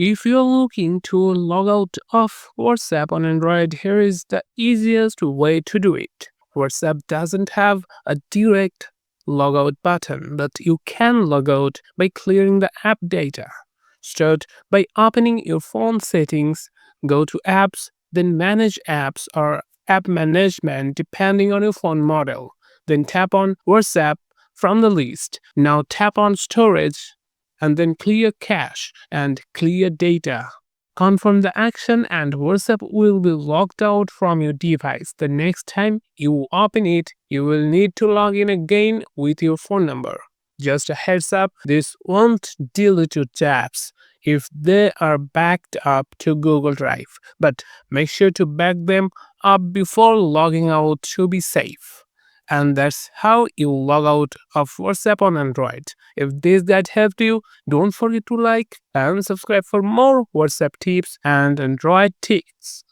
If you're looking to log out of WhatsApp on Android, here is the easiest way to do it. WhatsApp doesn't have a direct logout button, but you can log out by clearing the app data. Start by opening your phone settings, go to apps, then manage apps or app management depending on your phone model. Then tap on WhatsApp from the list. Now tap on storage and then clear cache and clear data. Confirm the action and WhatsApp will be logged out from your device. The next time you open it, you will need to log in again with your phone number. Just a heads up, this won't delete your tabs if they are backed up to Google Drive, but make sure to back them up before logging out to be safe. And that's how you log out of WhatsApp on Android. If this guide helped you, don't forget to like and subscribe for more WhatsApp tips and Android tips.